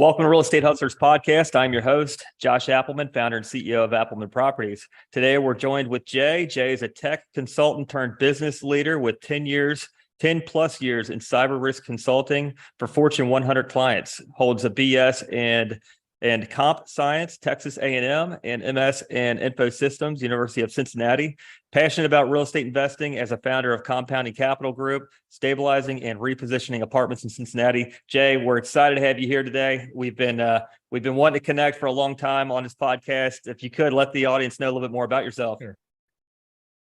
Welcome to Real Estate Hustlers Podcast. I'm your host, Josh Appleman, founder and CEO of Appleman Properties. Today, we're joined with Jay. Jay is a tech consultant turned business leader with 10 plus years in cyber risk consulting for Fortune 100 clients. Holds a BS and Comp Science, Texas A&M, and MS in Info Systems, University of Cincinnati. Passionate about real estate investing as a founder of Compounding Capital Group, stabilizing and repositioning apartments in Cincinnati. Jay, we're excited to have you here today. We've been wanting to connect for a long time on this podcast. If you could, let the audience know a little bit more about yourself. Sure.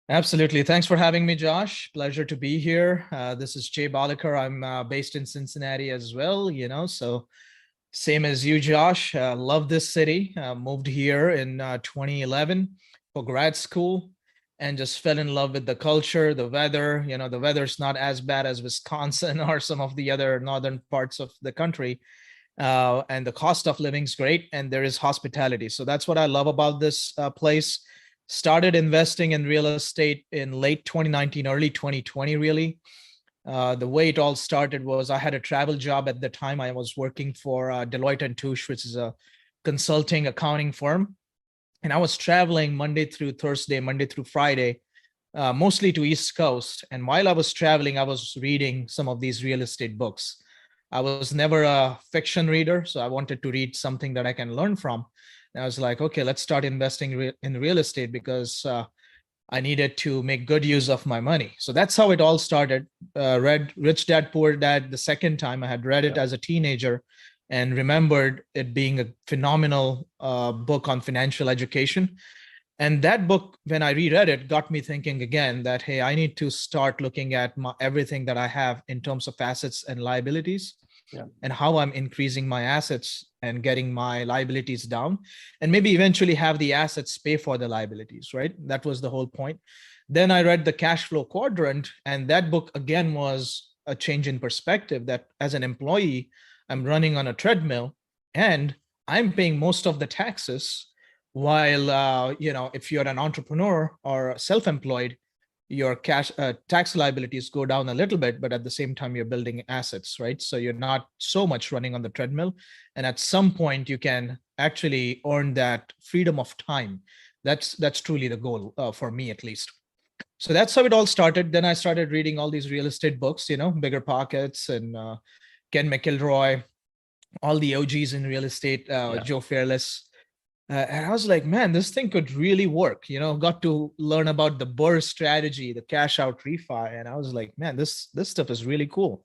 Absolutely. Thanks for having me, Josh. Pleasure to be here. This is Jay Balekar. I'm based in Cincinnati as well, so same as you, Josh. Love this city. Moved here in 2011 for grad school and just fell in love with the culture, the weather. The weather's not as bad as Wisconsin or some of the other northern parts of the country. And the cost of living is great. And there is hospitality. So that's what I love about this place. Started investing in real estate in late 2019, early 2020, really. The way it all started was I had a travel job at the time. I was working for Deloitte & Touche, which is a consulting accounting firm. And I was traveling Monday through Friday, mostly to East Coast. And while I was traveling, I was reading some of these real estate books. I was never a fiction reader, so I wanted to read something that I can learn from. And I was like, okay, let's start investing in real estate because I needed to make good use of my money. So that's how it all started. Read Rich Dad, Poor Dad the second time. I had read it as a teenager and remembered it being a phenomenal book on financial education. And that book, when I reread it, got me thinking again that, hey, I need to start looking at everything that I have in terms of assets and liabilities and how I'm increasing my assets and getting my liabilities down, and maybe eventually have the assets pay for the liabilities, right? That was the whole point. Then I read the cash flow quadrant, and that book again was a change in perspective that as an employee, I'm running on a treadmill and I'm paying most of the taxes while, if you're an entrepreneur or self-employed, your tax liabilities go down a little bit, but at the same time, you're building assets, right? So you're not so much running on the treadmill. And at some point, you can actually earn that freedom of time. That's truly the goal for me, at least. So that's how it all started. Then I started reading all these real estate books, Bigger Pockets and Ken McElroy, all the OGs in real estate, Joe Fairless. And I was like, man, this thing could really work. Got to learn about the BRRRR strategy, the cash out refi. And I was like, man, this stuff is really cool.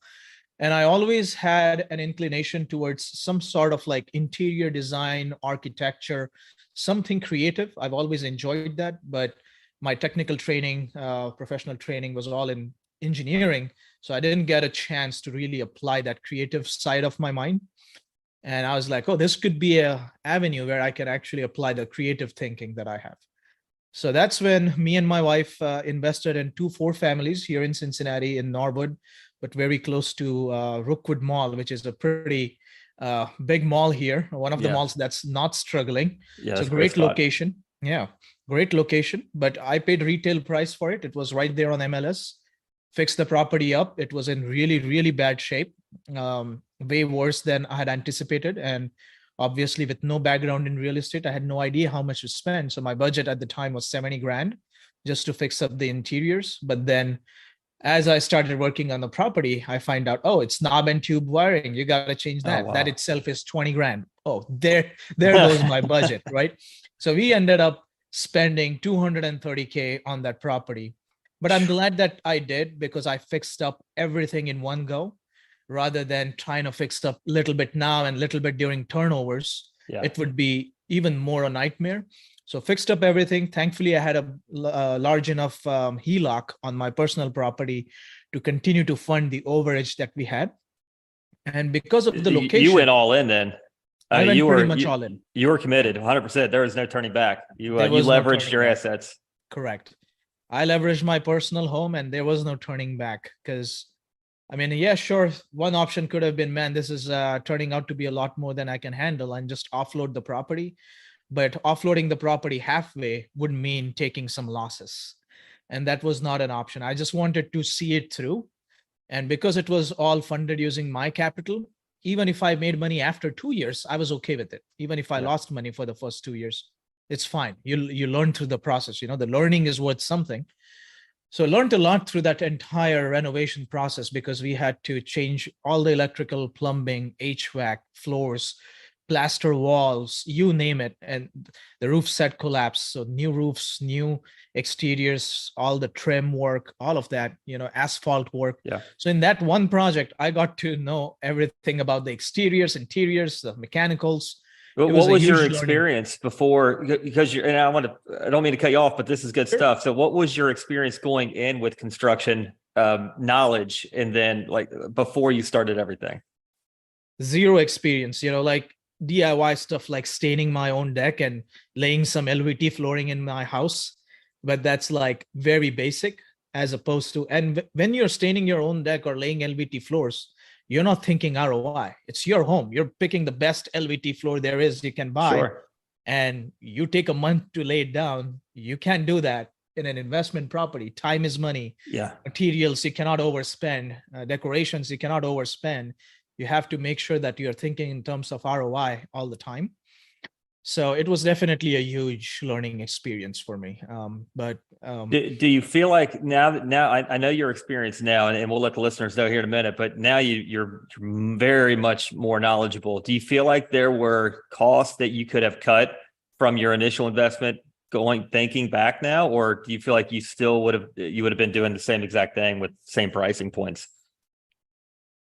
And I always had an inclination towards some sort of like interior design, architecture, something creative. I've always enjoyed that. But my technical training, professional training was all in engineering. So I didn't get a chance to really apply that creative side of my mind. And I was like, oh, this could be an avenue where I can actually apply the creative thinking that I have. So that's when me and my wife invested in 2 4-families here in Cincinnati in Norwood, but very close to Rookwood Mall, which is a pretty big mall here. One of the malls that's not struggling. It's a great location. Yeah, great location. But I paid retail price for it. It was right there on MLS. Fixed the property up. It was in really, really bad shape. Way worse than I had anticipated. And obviously with no background in real estate, I had no idea how much to spend. So my budget at the time was 70 grand just to fix up the interiors. But then as I started working on the property, I find out, oh, it's knob and tube wiring. You got to change that. Oh, wow. That itself is 20 grand. Oh, there goes my budget, right? So we ended up spending 230K on that property. But I'm glad that I did because I fixed up everything in one go. Rather than trying to fix up a little bit now and a little bit during turnovers, it would be even more a nightmare. So fixed up everything. Thankfully, I had a large enough HELOC on my personal property to continue to fund the overage that we had. And because of the location, you went all in then. I went pretty much all in. You were committed 100%. There was no turning back. You leveraged your assets. Correct. I leveraged my personal home and there was no turning back because sure. One option could have been, man, this is turning out to be a lot more than I can handle and just offload the property. But offloading the property halfway would mean taking some losses. And that was not an option. I just wanted to see it through. And because it was all funded using my capital, even if I made money after 2 years, I was okay with it. Even if I Yeah. lost money for the first 2 years, it's fine. You learn through the process. The learning is worth something. So I learned a lot through that entire renovation process, because we had to change all the electrical, plumbing, HVAC, floors, plaster walls, you name it. And the roof set collapsed. So new roofs, new exteriors, all the trim work, all of that, asphalt work. Yeah. So in that one project, I got to know everything about the exteriors, interiors, the mechanicals. But It was what a was your huge learning. experience before? Because and I don't mean to cut you off, but this is good Sure. stuff. So what was your experience going in with construction knowledge, and then like before you started everything? Zero experience, like DIY stuff like staining my own deck and laying some LVT flooring in my house. But that's like very basic, as opposed to, and when you're staining your own deck or laying LVT floors, you're not thinking ROI. It's your home. You're picking the best LVT floor there is you can buy, Sure. and you take a month to lay it down. You can't do that in an investment property. Time is money. Yeah. Materials you cannot overspend. Decorations you cannot overspend. You have to make sure that you're thinking in terms of ROI all the time. So it was definitely a huge learning experience for me. Do you feel like now I know your experience now, and we'll let the listeners know here in a minute, but now you're very much more knowledgeable. Do you feel like there were costs that you could have cut from your initial investment thinking back now, or do you feel like you still would have been doing the same exact thing with same pricing points?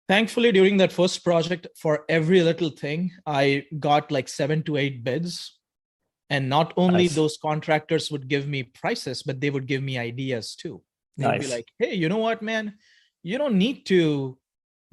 Thankfully, during that first project, for every little thing, I got like 7 to 8 bids. And not only Nice. those contractors would give me prices, but they would give me ideas too. They'd be Nice. like, hey, you know what, man? You don't need to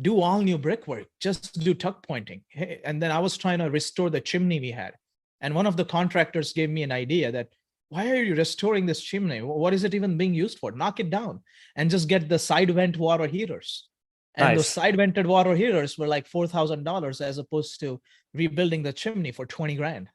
do all new brickwork. Just do tuck pointing. Hey, and then I was trying to restore the chimney we had. And one of the contractors gave me an idea that, why are you restoring this chimney? What is it even being used for? Knock it down and just get the side vent water heaters. And those Nice. side vented water heaters were like $4,000, as opposed to rebuilding the chimney for 20 grand.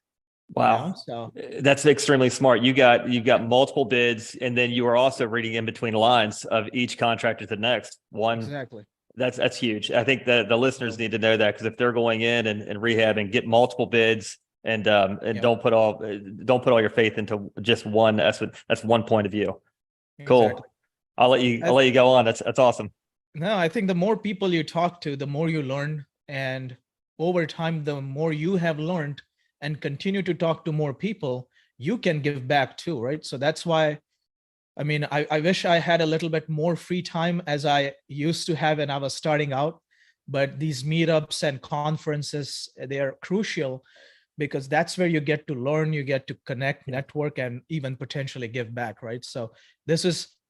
Wow. So That's extremely smart. You got multiple bids, and then you were also reading in between the lines of each contractor to the next one. exactly. That's huge. I think the listeners need to know that, because if they're going in and rehab and get multiple bids, and Yep. don't put all your faith into just one. That's one point of view. Cool. Exactly. I'll let you go on. That's awesome. No, I think the more people you talk to, the more you learn. And over time, the more you have learned and continue to talk to more people, you can give back too, right? So that's why, I mean, I wish I had a little bit more free time as I used to have when I was starting out. But these meetups and conferences, they are crucial, because that's where you get to learn, you get to connect, network, and even potentially give back, right? So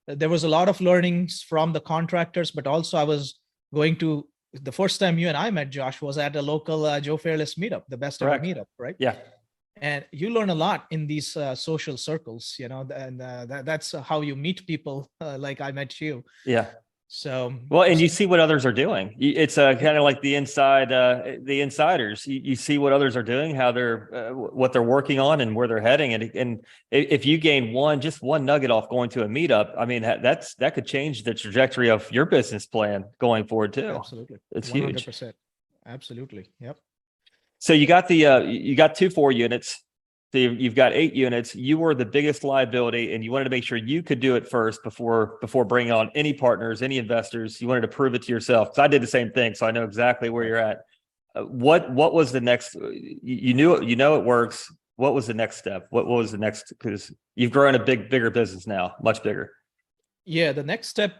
there was a lot of learnings from the contractors, but also I was going to, the first time you and I met, Josh, was at a local Joe Fairless meetup, the best ever Correct. meetup, right? Yeah. And you learn a lot in these social circles, and that's how you meet people, like I met you. Yeah. So Well, and you see what others are doing. It's kind of like the insiders. You see what others are doing, how what they're working on, and where they're heading. And if you gain just one nugget off going to a meetup, I mean, that could change the trajectory of your business plan going forward too. Absolutely. It's 100%. huge. Absolutely. Yep. So you got you got 2 4 units. So you've got 8 units. You were the biggest liability, and you wanted to make sure you could do it first before bringing on any partners, any investors. You wanted to prove it to yourself. Because I did the same thing, so I know exactly where you're at. What was the next? You knew it works. What was the next step? What was the next? Because you've grown a bigger business now, much bigger. Yeah, the next step,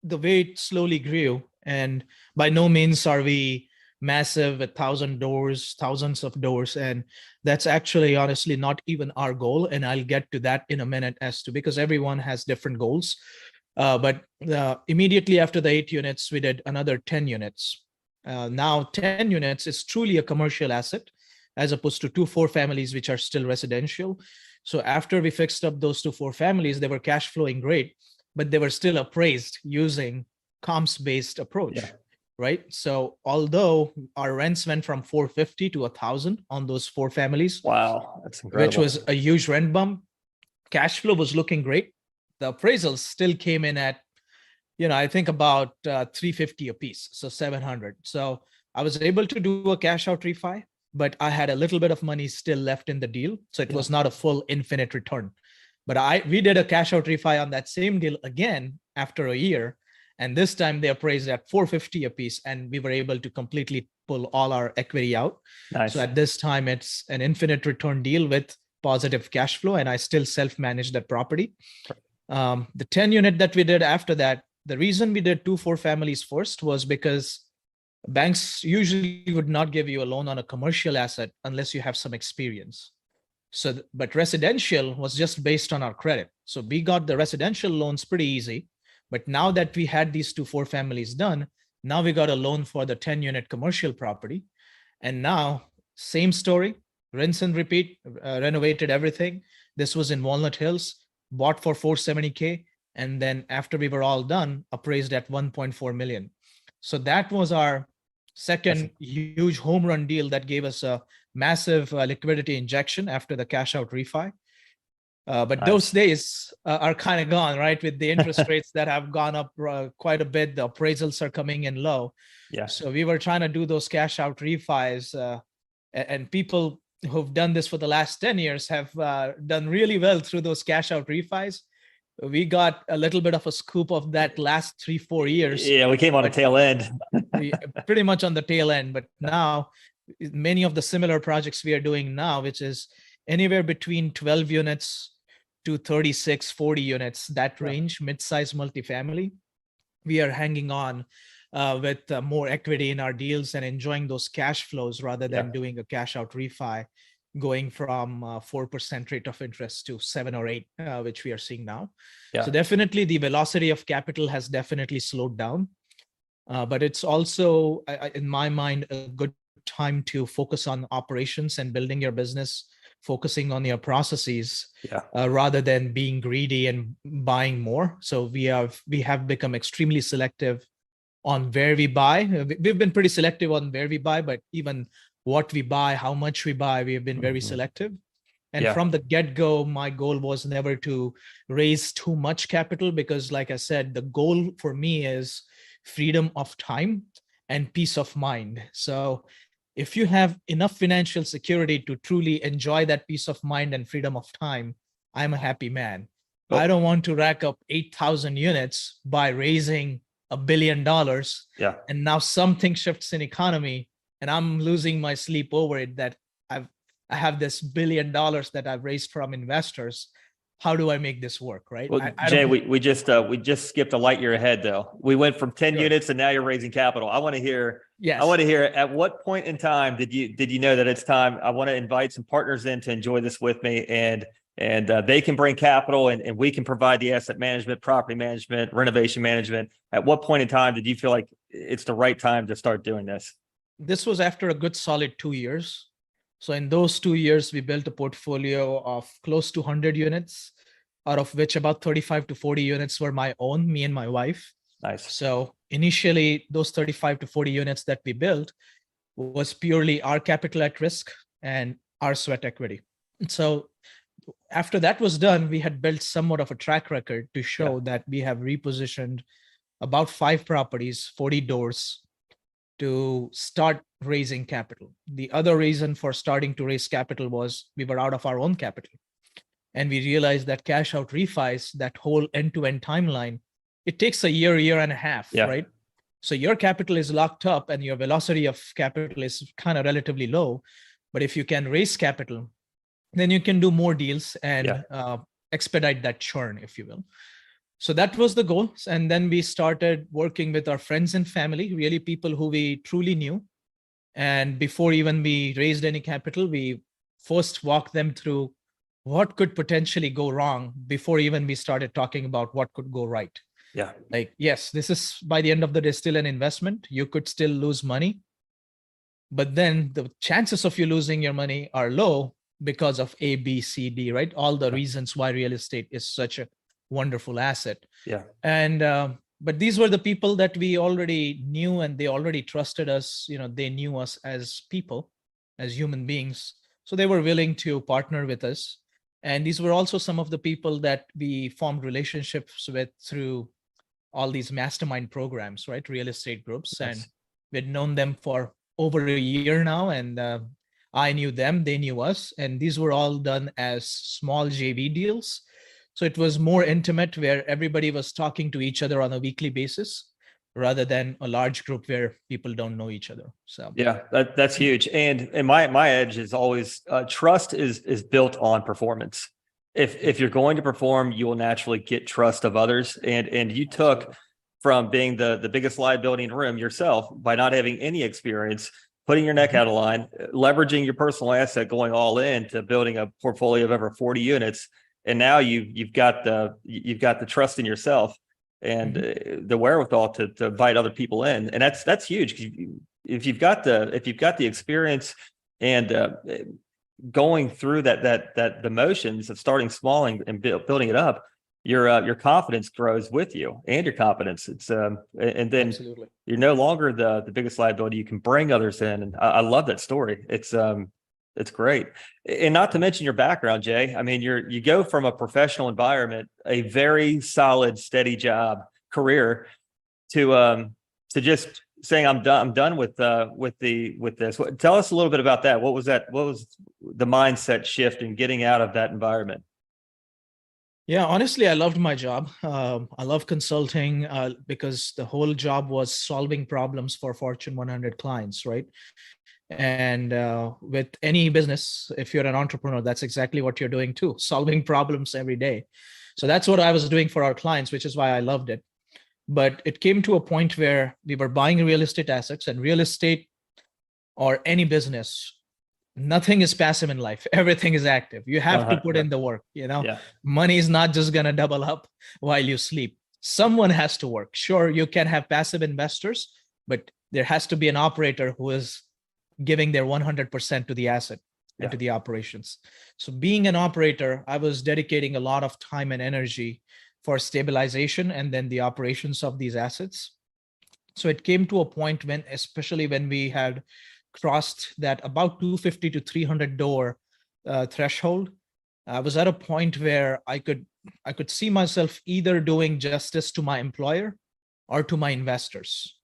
the way it slowly grew, and by no means are we massive with 1,000 doors, thousands of doors. And that's actually honestly not even our goal. And I'll get to that in a minute, because everyone has different goals. But immediately after the 8 units, we did another 10 units. Now 10 units is truly a commercial asset, as opposed to 2 4 families, which are still residential. So after we fixed up those 2 4 families, they were cash flowing great, but they were still appraised using comps-based approach. Yeah. Right. So although our rents went from 450 to 1,000 on those 4 families, wow, that's incredible, which was a huge rent bump, cash flow was looking great. The appraisals still came in at, I think about 350 a piece, so 700. So I was able to do a cash out refi, but I had a little bit of money still left in the deal. So it was not a full infinite return. But we did a cash out refi on that same deal again after a year. And this time they appraised at 450 a piece, and we were able to completely pull all our equity out. Nice. So at this time, it's an infinite return deal with positive cash flow, and I still self-manage that property. The 10 unit that we did after that, the reason we did 2-4 families first was because banks usually would not give you a loan on a commercial asset unless you have some experience. So, but residential was just based on our credit. So we got the residential loans pretty easy. But now that we had these 2-4 families done, now we got a loan for the 10 unit commercial property. And now, same story, rinse and repeat, renovated everything. This was in Walnut Hills, bought for $470K. And then after we were all done, appraised at $1.4 million. So that was our second huge home run deal that gave us a massive liquidity injection after the cash out refi. But those days are kind of gone, right? With the interest rates that have gone up quite a bit, the appraisals are coming in low. Yeah. So we were trying to do those cash out refis, and people who've done this for the last 10 years have done really well through those cash out refis. We got a little bit of a scoop of that last 3-4 years. Yeah, we came on the tail end. We pretty much on the tail end, but now many of the similar projects we are doing now, which is anywhere between 12 units to 36, 40 units, that range, mid-size multifamily, we are hanging on with more equity in our deals and enjoying those cash flows rather than doing a cash out refi, going from 4% rate of interest to 7 or 8, which we are seeing now. So definitely the velocity of capital has definitely slowed down, but it's also, in my mind, a good time to focus on operations and building your business, focusing on your processes rather than being greedy and buying more. So we have become extremely selective on where we buy. We've been pretty selective on where we buy, but even what we buy, how much we buy, we have been very selective. And from the get-go, my goal was never to raise too much capital because, like I said, the goal for me is freedom of time and peace of mind. So if you have enough financial security to truly enjoy that peace of mind and freedom of time, I'm a happy man. I don't want to rack up 8,000 units by raising $1 billion. And now something shifts in economy and I'm losing my sleep over it that I have this $1 billion that I've raised from investors. How do I make this work, right? Well, Jay, we just skipped a light year ahead though. We went from 10 units and now you're raising capital. I want to hear, at what point in time did you know that it's time? I want to invite some partners in to enjoy this with me, and they can bring capital and we can provide the asset management, property management, renovation management. At what point in time did you feel like it's the right time to start doing this? This was after a good solid 2 years. So in those 2 years, we built a portfolio of close to 100 units, out of which about 35 to 40 units were my own, me and my wife. Nice. So initially, those 35 to 40 units that we built was purely our capital at risk and our sweat equity. So after that was done, we had built somewhat of a track record to show that we have repositioned about 5 properties, 40 doors, to start raising capital. The other reason for starting to raise capital was we were out of our own capital. And we realized that cash out refis, that whole end-to-end timeline, it takes a year and a half, right? So your capital is locked up and your velocity of capital is kind of relatively low. But if you can raise capital, then you can do more deals and expedite that churn, if you will. So that was the goal. And then we started working with our friends and family, really people who we truly knew. And before even we raised any capital, we first walked them through what could potentially go wrong before even we started talking about what could go right. Like, yes, this is by the end of the day still an investment. You could still lose money. But then the chances of you losing your money are low because of A, B, C, D, right? All the reasons why real estate is such a wonderful asset. And but these were the people that we already knew and they already trusted us. You know, they knew us as people, as human beings. So they were willing to partner with us. And these were also some of the people that we formed relationships with through all these mastermind programs, right? Real estate groups. And we'd known them for over a year now, and I knew them, they knew us, and these were all done as small JV deals. So it was more intimate, where everybody was talking to each other on a weekly basis, rather than a large group where people don't know each other. So Yeah, that's huge. And my edge is always trust is built on performance. If you're going to perform, you will naturally get trust of others. And you took from being the biggest liability in the room yourself by not having any experience, putting your neck out of line, leveraging your personal asset, going all in to building a portfolio of over 40 units. And now you've got the trust in yourself and the wherewithal to invite other people in. And that's huge. If you've got the experience and going through the motions of starting small and building it up, your confidence grows with you and your confidence. It's and then absolutely. You're no longer the biggest liability. You can bring others in, and I love that story. It's great. And not to mention your background, Jay. I mean, you go from a professional environment, a very solid, steady job career, to just saying I'm done with this. Tell us a little bit about that. What was that? What was the mindset shift in getting out of that environment? Yeah, honestly, I loved my job. I love consulting because the whole job was solving problems for Fortune 100 clients, right? And with any business, if you're an entrepreneur, that's exactly what you're doing too, solving problems every day. So that's what I was doing for our clients, which is why I loved it. But it came to a point where we were buying real estate assets, and real estate or any business, nothing is passive in life. Everything is active. You have to put in the work, Yeah. money is not just going to double up while you sleep. Someone has to work. Sure, you can have passive investors, but there has to be an operator who is giving their 100% to the asset and to the operations. So being an operator, I was dedicating a lot of time and energy for stabilization and then the operations of these assets. So it came to a point when, especially when we had crossed that about 250 to 300 door threshold, I was at a point where I could see myself either doing justice to my employer or to my investors.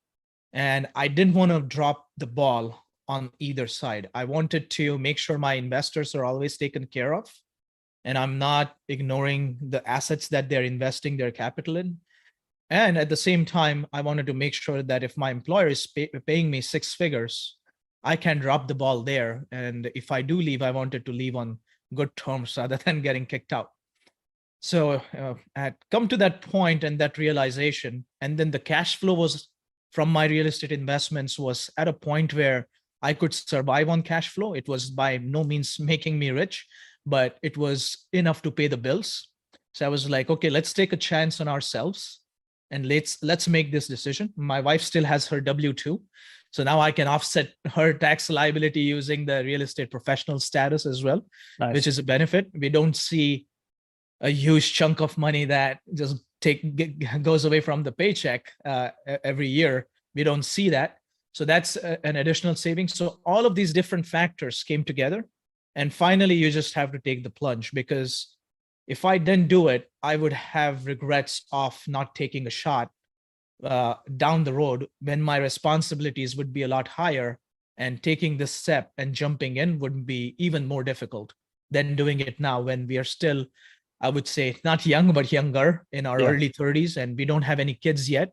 And I didn't want to drop the ball on either side. I wanted to make sure my investors are always taken care of, and I'm not ignoring the assets that they're investing their capital in. And at the same time, I wanted to make sure that if my employer is paying me six figures, I can drop the ball there. And if I do leave, I wanted to leave on good terms rather than getting kicked out. So I had come to that point and that realization. And then the cash flow was from my real estate investments was at a point where I could survive on cash flow. It was by no means making me rich, but it was enough to pay the bills. So I was like, okay, let's take a chance on ourselves and let's make this decision. My wife still has her W-2. So now I can offset her tax liability using the real estate professional status as well, which is a benefit. We don't see a huge chunk of money that just goes away from the paycheck every year. We don't see that. So that's an additional savings. So all of these different factors came together. And finally, you just have to take the plunge, because if I didn't do it, I would have regrets of not taking a shot down the road when my responsibilities would be a lot higher, and taking this step and jumping in would be even more difficult than doing it now when we are still, I would say, not young, but younger, in our early 30s, and we don't have any kids yet.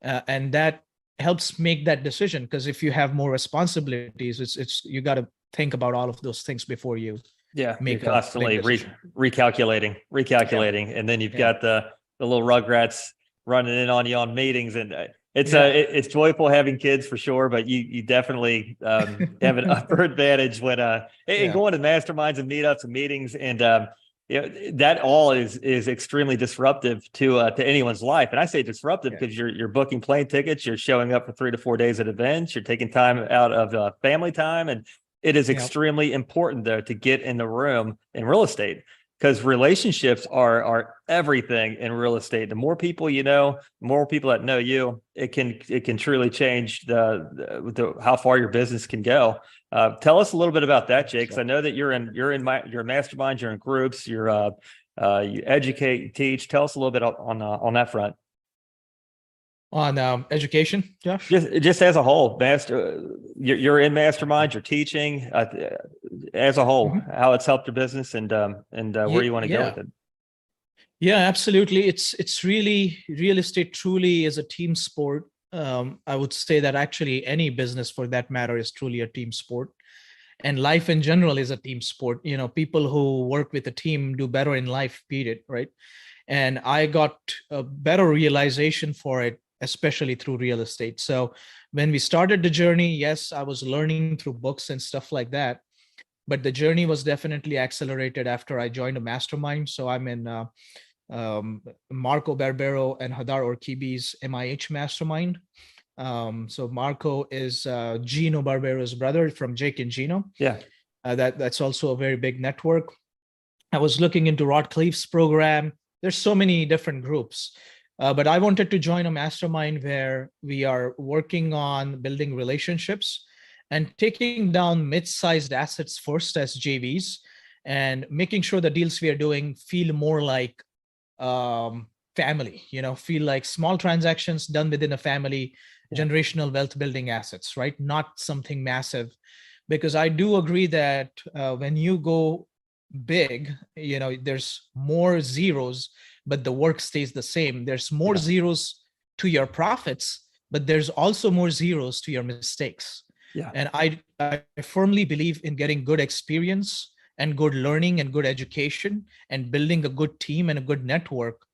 And that helps make that decision, because if you have more responsibilities, it's you got to think about all of those things before you make you're constantly recalculating, and then you've got the little rugrats running in on you on meetings, and it's joyful having kids for sure, but you definitely have an upper advantage when going to masterminds and meetups and meetings, and that all is extremely disruptive to anyone's life. And I say disruptive because you're booking plane tickets, you're showing up for 3 to 4 days at events, you're taking time out of family time, and it is extremely important though to get in the room in real estate, because relationships are everything in real estate. The more people you know, the more people that know you, it can truly change the how far your business can go. Tell us a little bit about that, Jay, because I know that you're in masterminds, you're in groups, you educate, you teach. Tell us a little bit on that front. On education, Josh? Just as a whole, you're in masterminds, you're teaching as a whole, Mhm. how it's helped your business and where you want to go Yeah. with it. Yeah, absolutely. It's really real estate truly is a team sport. I would say that actually any business for that matter is truly a team sport. And life in general is a team sport. People who work with a team do better in life, period, right? And I got a better realization for it, especially through real estate. So when we started the journey, yes, I was learning through books and stuff like that, but the journey was definitely accelerated after I joined a mastermind. So I'm in Marco Barbero and Hadar Orkibi's MIH mastermind. So Marco is Gino Barbero's brother from Jake and Gino. Yeah. That's also a very big network. I was looking into Rod Cleef's program. There's so many different groups, but I wanted to join a mastermind where we are working on building relationships and taking down mid-sized assets first as JVs and making sure the deals we are doing feel more like family, feel like small transactions done within a family, generational wealth building assets, right? Not something massive. Because I do agree that when you go big, there's more zeros, but the work stays the same. There's more zeros to your profits, but there's also more zeros to your mistakes. Yeah. And I firmly believe in getting good experience and good learning and good education and building a good team and a good network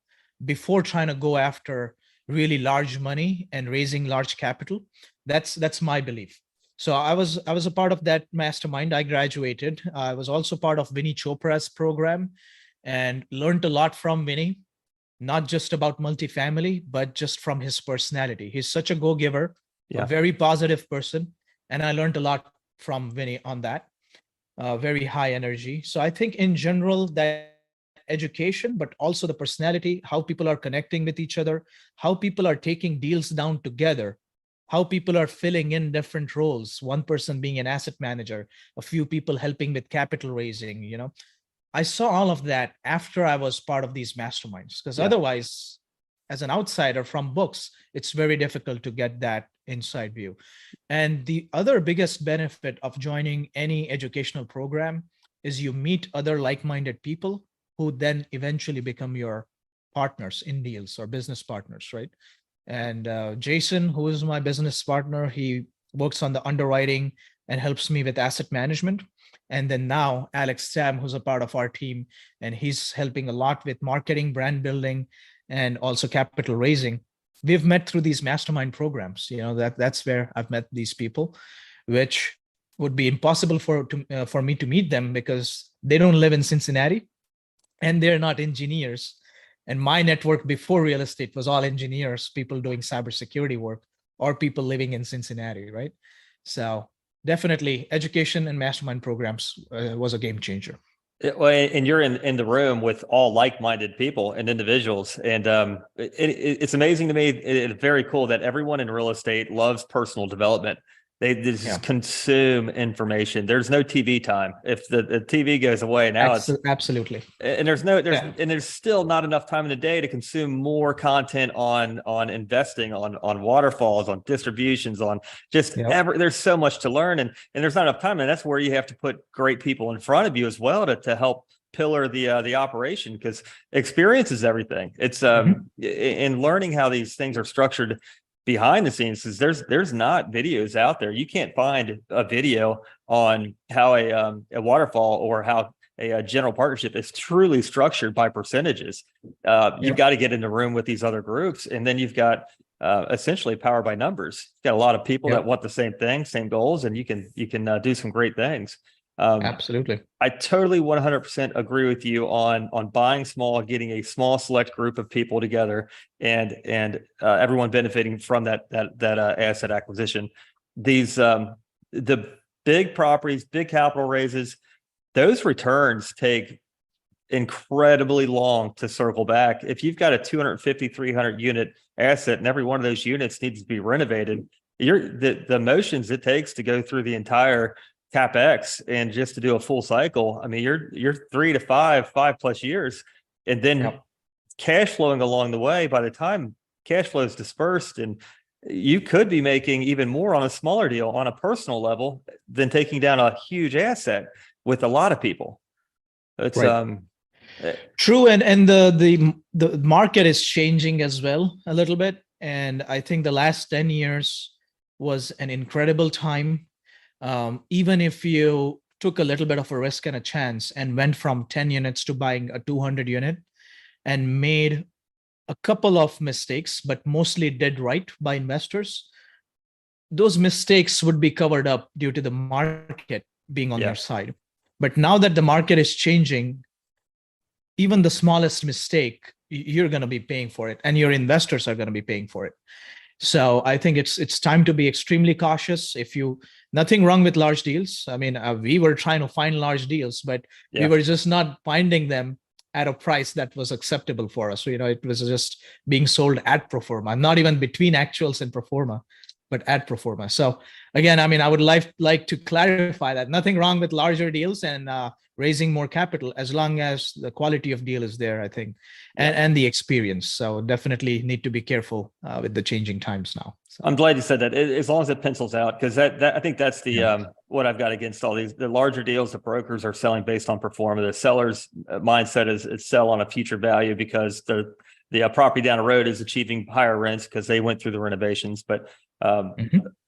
before trying to go after really large money and raising large capital. That's my belief. So I was a part of that mastermind. I graduated. I was also part of Vinny Chopra's program and learned a lot from Vinny, not just about multifamily, but just from his personality. He's such a go-giver, a very positive person. And I learned a lot from Vinny on that. Very high energy. So I think in general that education, but also the personality, how people are connecting with each other, how people are taking deals down together, how people are filling in different roles, one person being an asset manager, a few people helping with capital raising. I saw all of that after I was part of these masterminds, because otherwise, as an outsider from books, it's very difficult to get that inside view. And the other biggest benefit of joining any educational program is you meet other like-minded people who then eventually become your partners in deals or business partners, right? And Jason, who is my business partner, he works on the underwriting and helps me with asset management. And then now Alex Sam, who's a part of our team, and he's helping a lot with marketing, brand building, and also capital raising. We've met through these mastermind programs. That's where I've met these people, which would be impossible for me to meet them because they don't live in Cincinnati and they're not engineers. And my network before real estate was all engineers, people doing cybersecurity work, or people living in Cincinnati, right? So definitely education and mastermind programs was a game changer. And you're in the room with all like-minded people and individuals. And it's amazing to me. It's very cool that everyone in real estate loves personal development. They just consume information. There's no TV time. If the TV goes away now, it's absolutely. And there's still not enough time in the day to consume more content on investing, on waterfalls, on distributions, on just there's so much to learn, and there's not enough time. And that's where you have to put great people in front of you as well to help pillar the operation, because experience is everything. It's in learning how these things are structured behind the scenes, is there's not videos out there. You can't find a video on how a waterfall or how a general partnership is truly structured by percentages. You've got to get in the room with these other groups, and then you've got essentially power by numbers. You've got a lot of people that want the same thing, same goals, and you can do some great things. Absolutely. I totally 100% agree with you on buying small, getting a small select group of people together, and everyone benefiting from that asset acquisition. These the big properties, big capital raises, those returns take incredibly long to circle back. If you've got a 250, 300 unit asset and every one of those units needs to be renovated, the motions it takes to go through the entire CapEx and just to do a full cycle, I mean, you're 3 to 5+ years, and then cash flowing along the way. By the time cash flow is dispersed, and you could be making even more on a smaller deal on a personal level than taking down a huge asset with a lot of people. It's Right. True, and the market is changing as well a little bit, and I think the last 10 years was an incredible time. Even if you took a little bit of a risk and a chance and went from 10 units to buying a 200 unit and made a couple of mistakes, but mostly did right by investors, those mistakes would be covered up due to the market being on yeah, your side. But now that the market is changing, even the smallest mistake, you're going to be paying for it, and your investors are going to be paying for it. So I think it's time to be extremely cautious. Nothing wrong with large deals. I mean, we were trying to find large deals, but we yeah. were just not finding them at a price that was acceptable for us. So, it was just being sold at pro forma, not even between actuals and pro forma, but at pro forma. So again, I mean, I would like to clarify that nothing wrong with larger deals and raising more capital, as long as the quality of deal is there, I think, and the experience. So definitely need to be careful with the changing times now. So. I'm glad you said that. As long as it pencils out, because that I think that's the what I've got against all these. The larger deals, the brokers are selling based on performance. The seller's mindset is sell on a future value, because the property down the road is achieving higher rents because they went through the renovations. But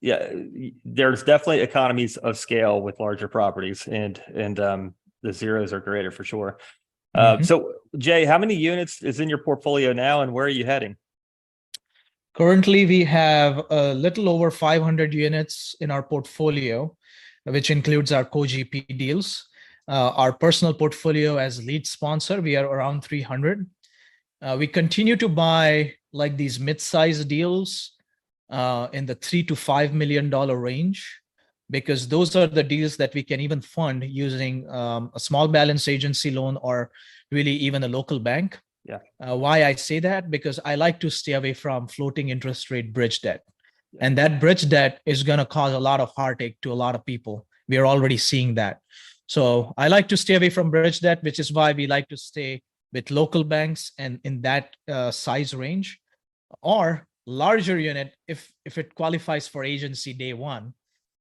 yeah, there's definitely economies of scale with larger properties, and the zeros are greater for sure. So Jay, how many units is in your portfolio now, and where are you heading? Currently, we have a little over 500 units in our portfolio, which includes our co-GP deals. Our personal portfolio as lead sponsor, we are around 300. We continue to buy like these mid-sized deals in the $3 to $5 million range, because those are the deals that we can even fund using a small balance agency loan, or really even a local bank. Yeah. Why I say that? Because I like to stay away from floating interest rate bridge debt. And that bridge debt is going to cause a lot of heartache to a lot of people. We are already seeing that. So I like to stay away from bridge debt, which is why we like to stay with local banks and in that size range, or larger unit if it qualifies for agency day one.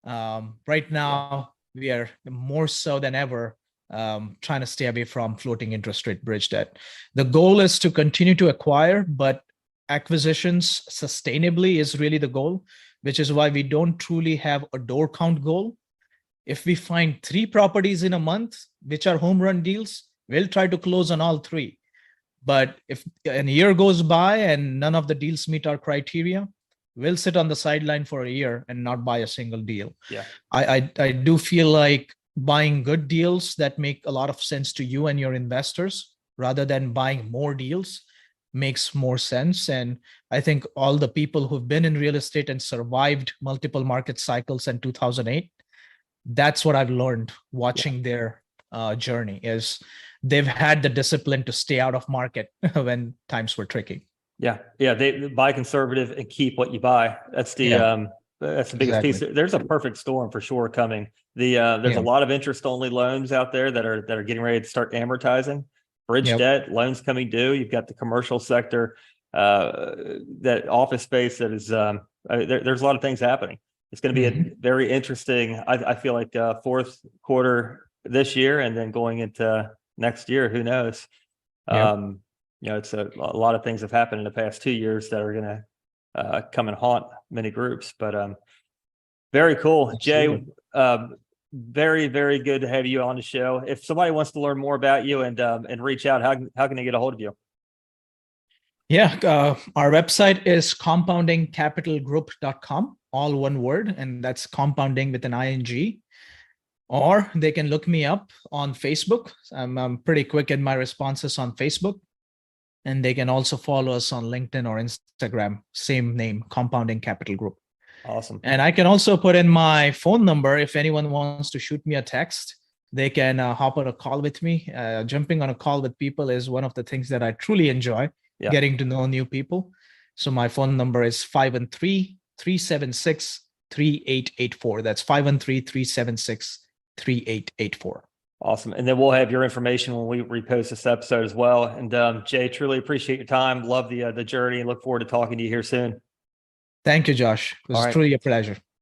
Right now, we are more so than ever trying to stay away from floating interest rate bridge debt. The goal is to continue to acquire, but acquisitions sustainably is really the goal, which is why we don't truly have a door count goal. If we find 3 properties in a month, which are home run deals, we'll try to close on all 3. But if a year goes by and none of the deals meet our criteria, we'll sit on the sideline for a year and not buy a single deal. Yeah. I do feel like buying good deals that make a lot of sense to you and your investors, rather than buying more deals, makes more sense. And I think all the people who've been in real estate and survived multiple market cycles in 2008, that's what I've learned watching their journey, is they've had the discipline to stay out of market when times were tricky. Yeah. They buy conservative and keep what you buy. That's the biggest piece. There's a perfect storm for sure coming. There's a lot of interest only loans out there that are getting ready to start amortizing. Bridge debt, loans coming due. You've got the commercial sector, that office space that is there's a lot of things happening. It's going to be a very interesting, I feel like, fourth quarter this year, and then going into next year, who knows? It's a lot of things have happened in the past 2 years that are going to come and haunt many groups, but very cool. Absolutely. Jay, very, very good to have you on the show. If somebody wants to learn more about you and reach out, how can they get a hold of you? Yeah, our website is compoundingcapitalgroup.com, all one word, and that's compounding with an ING. Or they can look me up on Facebook. I'm pretty quick in my responses on Facebook. And they can also follow us on LinkedIn or Instagram, same name, Compounding Capital Group. Awesome. And I can also put in my phone number. If anyone wants to shoot me a text, they can hop on a call with me. Jumping on a call with people is one of the things that I truly enjoy, getting to know new people. So my phone number is 513-376-3884. That's 513-376-3884. Awesome. And then we'll have your information when we repost this episode as well. And Jay, truly appreciate your time. Love the journey and look forward to talking to you here soon. Thank you, Josh. It All was right. truly a pleasure.